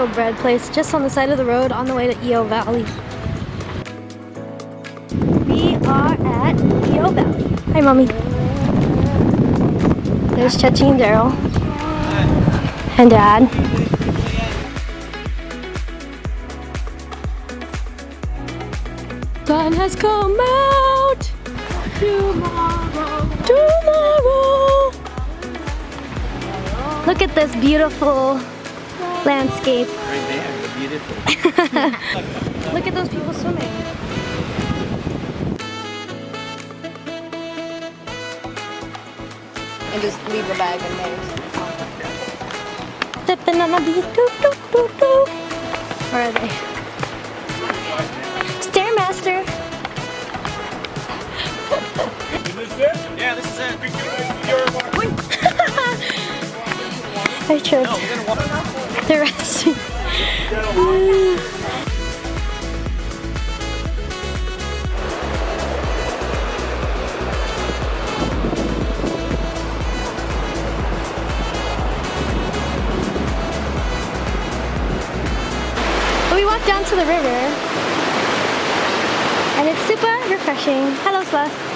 natural bread place just on the side of the road on the way to EO Valley. We are at EO Valley. Hi, Mommy. There's Chechi and Daryl. And Dad. Sun has come out. Tomorrow. Look at this beautiful landscape. Right there, beautiful. Look at those people swimming. And just leave the bag in there. Stepping on a beat. Doo, doo, doo, doo. Where are they? Stairmaster. Is this it? Yeah, this is it. I tripped. They're resting. We walked down to the river and it's super refreshing. Hello, Celeste.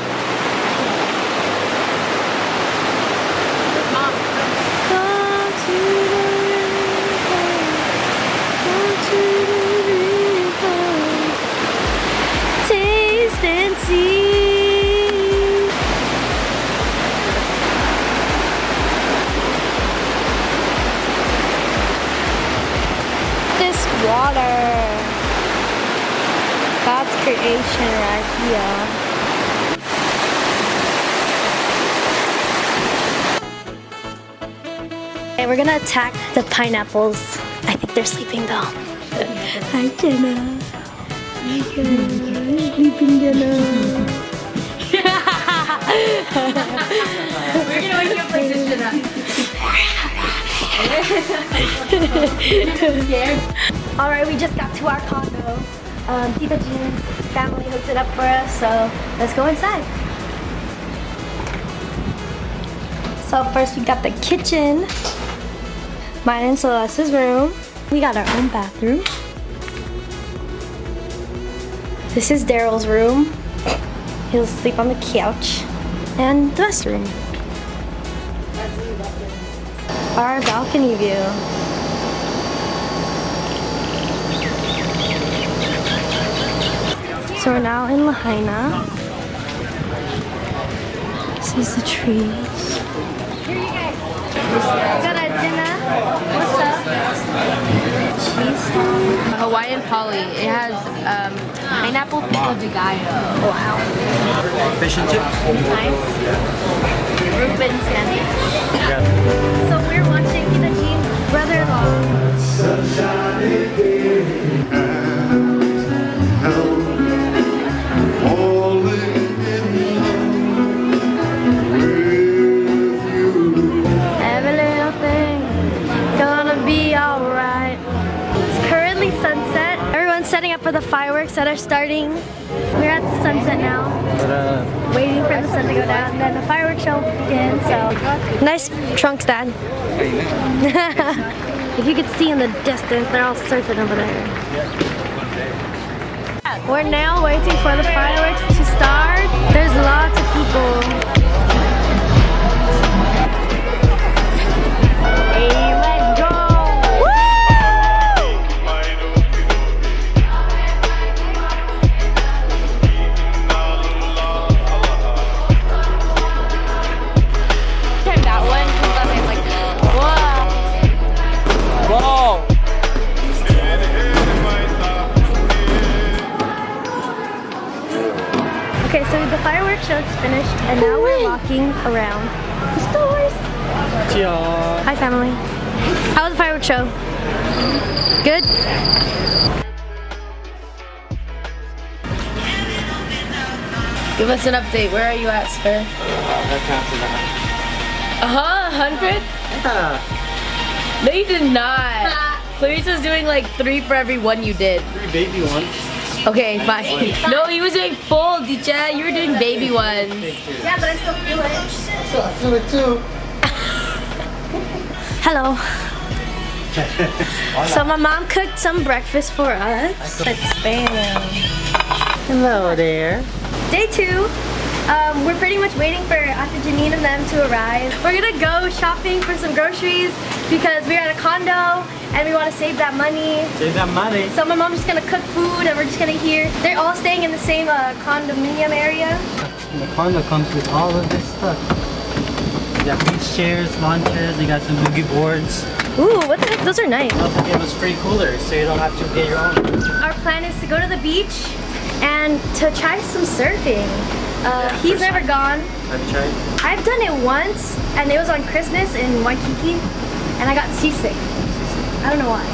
Come to the river, come to the river, taste and see. This water, God's creation right here. Okay, we're gonna attack the pineapples. I think they're sleeping though. Hi, Jenna. Hi, Jenna. Sleeping, Jenna. We're gonna wake you up like this, Jenna. All right, we just got to our condo. Tita Jean's family hooked it up for us, so let's go inside. So first we got the kitchen. Mine and Celeste's room. We got our own bathroom. This is Daryl's room. He'll sleep on the couch. And the restroom. Our balcony view. So we're now in Lahaina. This is the trees. Got our dinner. What's up? Hawaiian poly. It has pineapple pico de gallo. Wow. Fish and chips. Nice. Reuben sandwich. So we're watching Tita Jean's brother-in-law. Every little thing gonna be alright. It's currently sunset. Everyone's setting up for the fireworks that are starting. We're at the sunset now, waiting for the sun to go down, and then the fireworks show will begin. So nice trunks, Dad. If you could see in the distance, they're all surfing over there. We're now waiting for the fireworks to start. There's lots of people. Hey, let's go! Woo! Check that one, because I'm like, whoa. Whoa! Okay, so the fireworks show is finished, and now we're walking around the stores. Hi, family. How was the fireworks show? Good? Give us an update. Where are you at, sir? That counts as 100? Yeah. No, you did not. Clarisse was doing like 3 for every one you did. 3 baby ones. Okay, fine. No, he was doing full, Dicha. You were doing baby ones. Yeah, but I still feel it. So I feel it too. Hello. So my mom cooked some breakfast for us. It's spam. Hello there. Day 2. We're pretty much waiting for Ate Janine and them to arrive. We're gonna go shopping for some groceries because we're at a condo and we want to save that money. Save that money. So my mom's just gonna cook food and we're just gonna hear. They're all staying in the same condominium area. And the condo comes with all of this stuff. You got beach chairs, lawn chairs, you got some boogie boards. Ooh, what the heck? Those are nice. They also give us free coolers so you don't have to get your own. Our plan is to go to the beach and to try some surfing. He's never gone. Have you tried? I've done it once and it was on Christmas in Waikiki and I got seasick. I don't know why.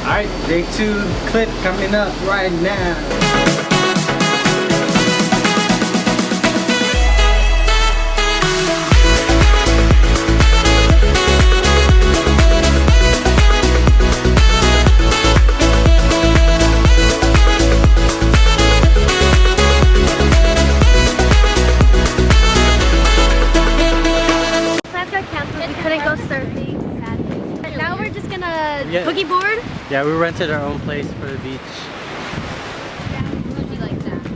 Alright, day 2 clip coming up right now. Boogie board? Yeah, we rented our own place for the beach.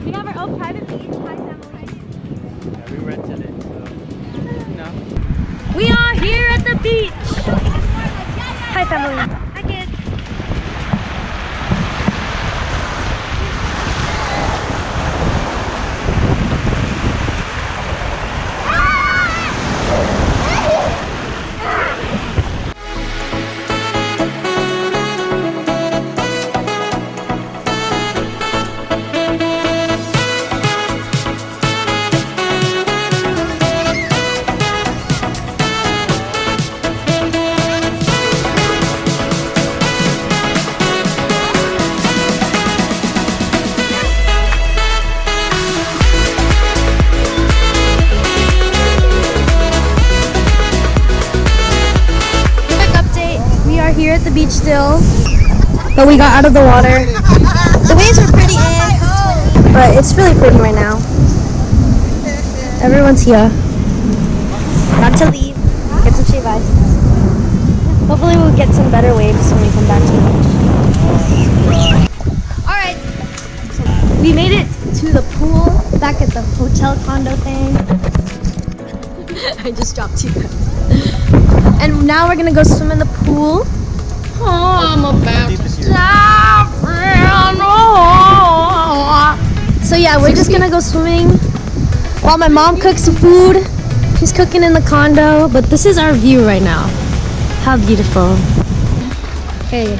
We have our own private beach. Hi, family. Yeah, we rented it, so, you know. We are here at the beach. Hi, family. Hi, kids. Here at the beach still, but we got out of the water. The waves are pretty but it's really pretty right now. Everyone's here. About to leave, get some shave ice. Hopefully we'll get some better waves when we come back to the beach. Alright, so we made it to the pool back at the hotel condo thing. I just dropped you guys. And now we're gonna go swim in the pool. Oh, I'm about to So yeah, we're just gonna go swimming while my mom cooks some food. She's cooking in the condo, but this is our view right now. How beautiful. Hey.